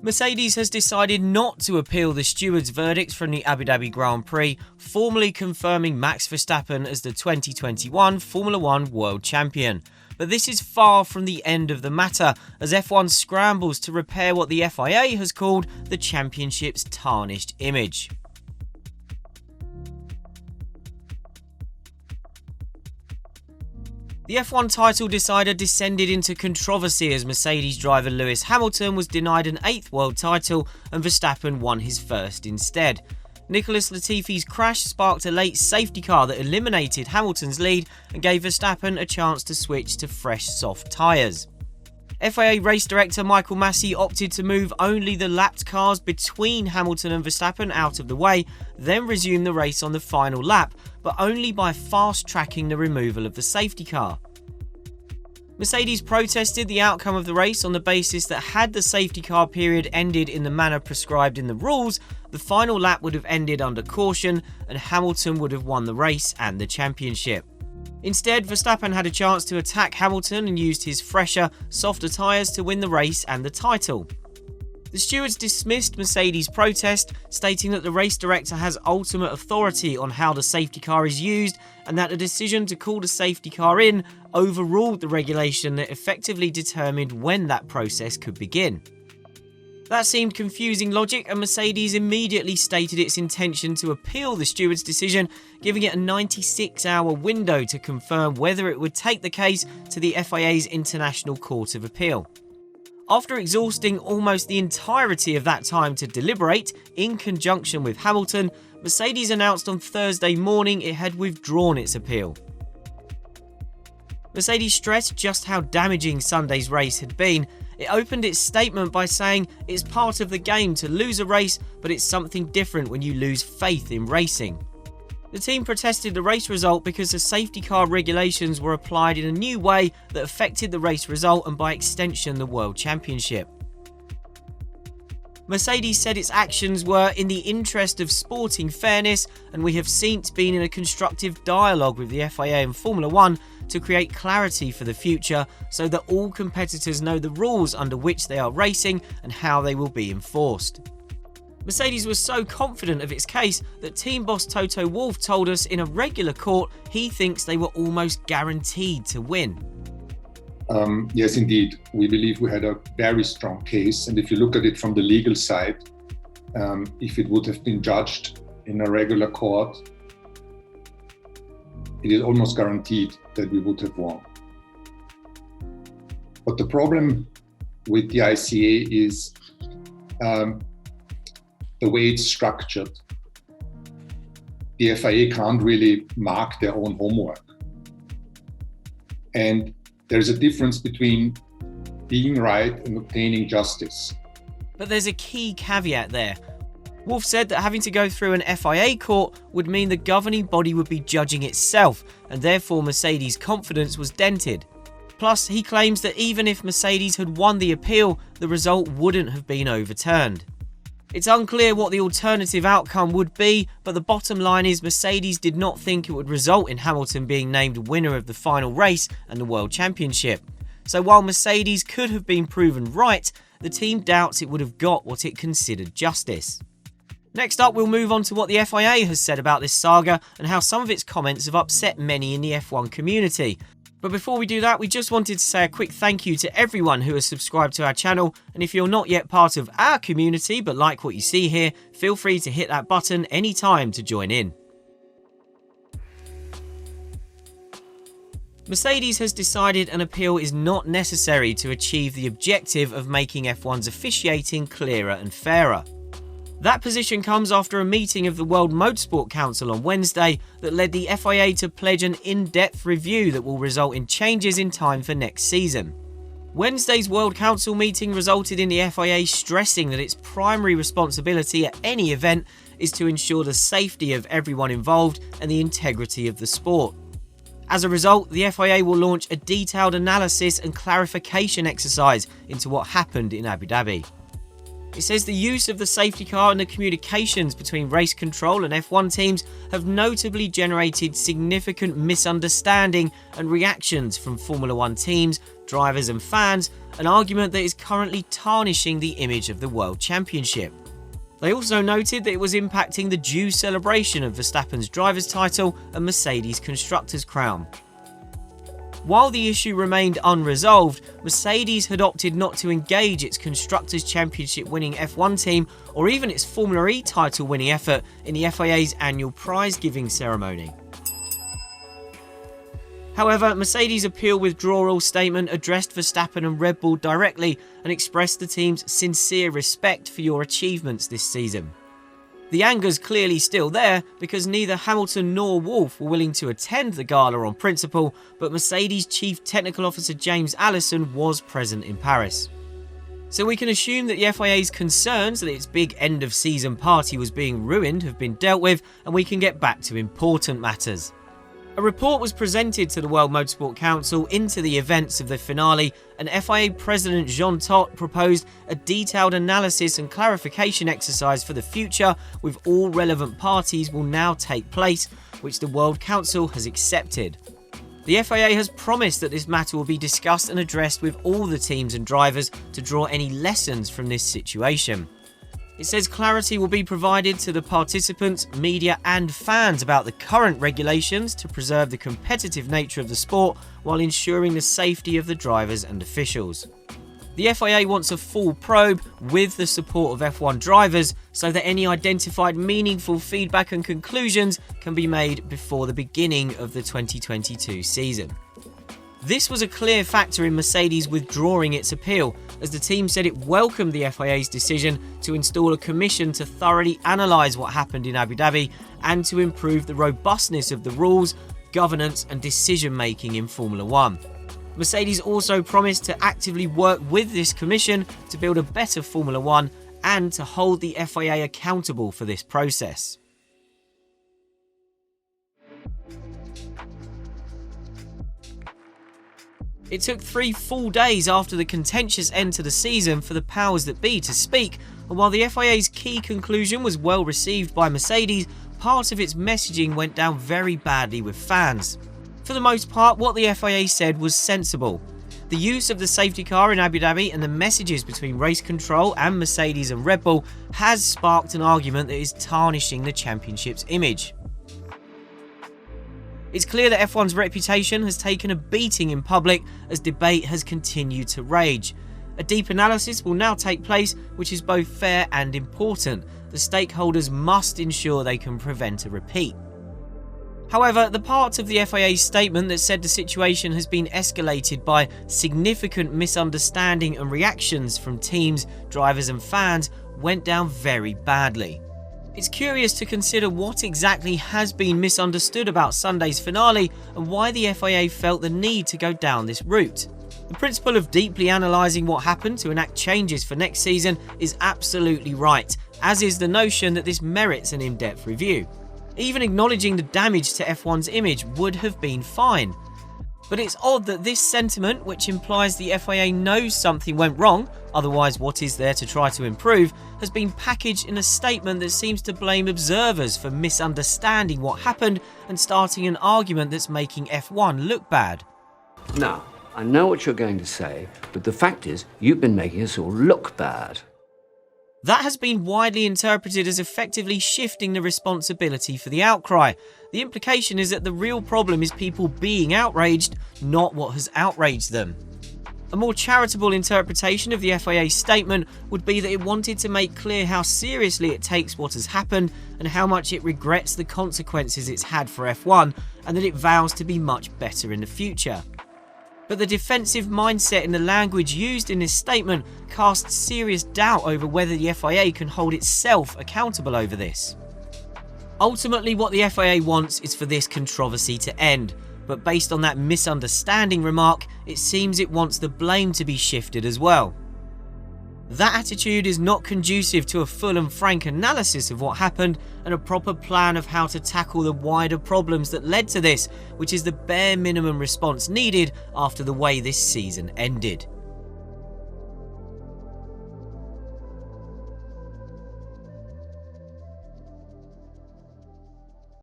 Mercedes has decided not to appeal the stewards' verdict from the Abu Dhabi Grand Prix, formally confirming Max Verstappen as the 2021 Formula 1 World Champion. But this is far from the end of the matter, as F1 scrambles to repair what the FIA has called the championship's tarnished image. The F1 title decider descended into controversy as Mercedes driver Lewis Hamilton was denied an 8th world title and Verstappen won his first instead. Nicholas Latifi's crash sparked a late safety car that eliminated Hamilton's lead and gave Verstappen a chance to switch to fresh soft tyres. FIA race director Michael Massey opted to move only the lapped cars between Hamilton and Verstappen out of the way, then resume the race on the final lap, but only by fast-tracking the removal of the safety car. Mercedes protested the outcome of the race on the basis that had the safety car period ended in the manner prescribed in the rules, the final lap would have ended under caution and Hamilton would have won the race and the championship. Instead, Verstappen had a chance to attack Hamilton and used his fresher, softer tyres to win the race and the title. The stewards dismissed Mercedes' protest, stating that the race director has ultimate authority on how the safety car is used and that the decision to call the safety car in overruled the regulation that effectively determined when that process could begin. That seemed confusing logic, and Mercedes immediately stated its intention to appeal the stewards' decision, giving it a 96-hour window to confirm whether it would take the case to the FIA's International Court of Appeal. After exhausting almost the entirety of that time to deliberate, in conjunction with Hamilton, Mercedes announced on Thursday morning it had withdrawn its appeal. Mercedes stressed just how damaging Sunday's race had been. It opened its statement by saying it's part of the game to lose a race, but it's something different when you lose faith in racing. The team protested the race result because the safety car regulations were applied in a new way that affected the race result and by extension the World Championship. Mercedes said its actions were in the interest of sporting fairness, and we have since been in a constructive dialogue with the FIA and Formula 1 to create clarity for the future so that all competitors know the rules under which they are racing and how they will be enforced. Mercedes was so confident of its case that team boss Toto Wolff told us in a regular court he thinks they were almost guaranteed to win. Yes, indeed. We believe we had a very strong case. And if you look at it from the legal side, if it would have been judged in a regular court, it is almost guaranteed that we would have won. But the problem with the ICA is the way it's structured. The FIA can't really mark their own homework. And there's a difference between being right and obtaining justice. But there's a key caveat there. Wolff said that having to go through an FIA court would mean the governing body would be judging itself, and therefore Mercedes' confidence was dented. Plus, he claims that even if Mercedes had won the appeal, the result wouldn't have been overturned. It's unclear what the alternative outcome would be, but the bottom line is Mercedes did not think it would result in Hamilton being named winner of the final race and the World Championship. So while Mercedes could have been proven right, the team doubts it would have got what it considered justice. Next up, we'll move on to what the FIA has said about this saga and how some of its comments have upset many in the F1 community. But before we do that, we just wanted to say a quick thank you to everyone who has subscribed to our channel, and if you're not yet part of our community but like what you see here, feel free to hit that button anytime to join in. Mercedes has decided an appeal is not necessary to achieve the objective of making F1's officiating clearer and fairer. That position comes after a meeting of the World Motorsport Council on Wednesday that led the FIA to pledge an in-depth review that will result in changes in time for next season. Wednesday's World Council meeting resulted in the FIA stressing that its primary responsibility at any event is to ensure the safety of everyone involved and the integrity of the sport. As a result, the FIA will launch a detailed analysis and clarification exercise into what happened in Abu Dhabi. It says the use of the safety car and the communications between race control and F1 teams have notably generated significant misunderstanding and reactions from Formula One teams, drivers and fans, an argument that is currently tarnishing the image of the World Championship. They also noted that it was impacting the due celebration of Verstappen's driver's title and Mercedes' constructors' crown. While the issue remained unresolved, Mercedes had opted not to engage its Constructors' Championship winning F1 team or even its Formula E title winning effort in the FIA's annual prize-giving ceremony. However, Mercedes' appeal withdrawal statement addressed Verstappen and Red Bull directly and expressed the team's sincere respect for your achievements this season. The anger's clearly still there because neither Hamilton nor Wolff were willing to attend the gala on principle, but Mercedes Chief Technical Officer James Allison was present in Paris. So we can assume that the FIA's concerns that its big end-of-season party was being ruined have been dealt with, and we can get back to important matters. A report was presented to the World Motorsport Council into the events of the finale, and FIA President Jean Todt proposed a detailed analysis and clarification exercise for the future, with all relevant parties will now take place, which the World Council has accepted. The FIA has promised that this matter will be discussed and addressed with all the teams and drivers to draw any lessons from this situation. It says clarity will be provided to the participants, media and fans about the current regulations to preserve the competitive nature of the sport while ensuring the safety of the drivers and officials. The FIA wants a full probe with the support of F1 drivers so that any identified meaningful feedback and conclusions can be made before the beginning of the 2022 season. This was a clear factor in Mercedes withdrawing its appeal, as the team said it welcomed the FIA's decision to install a commission to thoroughly analyse what happened in Abu Dhabi and to improve the robustness of the rules, governance and decision-making in Formula One. Mercedes also promised to actively work with this commission to build a better Formula One and to hold the FIA accountable for this process. It took 3 full days after the contentious end to the season for the powers that be to speak, and while the FIA's key conclusion was well received by Mercedes, part of its messaging went down very badly with fans. For the most part, what the FIA said was sensible. The use of the safety car in Abu Dhabi and the messages between race control and Mercedes and Red Bull has sparked an argument that is tarnishing the championship's image. It's clear that F1's reputation has taken a beating in public as debate has continued to rage. A deep analysis will now take place, which is both fair and important. The stakeholders must ensure they can prevent a repeat. However, the part of the FIA's statement that said the situation has been escalated by significant misunderstanding and reactions from teams, drivers and fans went down very badly. It's curious to consider what exactly has been misunderstood about Sunday's finale and why the FIA felt the need to go down this route. The principle of deeply analysing what happened to enact changes for next season is absolutely right, as is the notion that this merits an in-depth review. Even acknowledging the damage to F1's image would have been fine. But it's odd that this sentiment, which implies the FIA knows something went wrong, otherwise what is there to try to improve, has been packaged in a statement that seems to blame observers for misunderstanding what happened and starting an argument that's making F1 look bad. Now, I know what you're going to say, but the fact is, you've been making us all look bad. That has been widely interpreted as effectively shifting the responsibility for the outcry. The implication is that the real problem is people being outraged, not what has outraged them. A more charitable interpretation of the FIA's statement would be that it wanted to make clear how seriously it takes what has happened and how much it regrets the consequences it's had for F1, and that it vows to be much better in the future. But the defensive mindset in the language used in this statement casts serious doubt over whether the FIA can hold itself accountable over this. Ultimately, what the FIA wants is for this controversy to end, but based on that misunderstanding remark, it seems it wants the blame to be shifted as well. That attitude is not conducive to a full and frank analysis of what happened and a proper plan of how to tackle the wider problems that led to this, which is the bare minimum response needed after the way this season ended.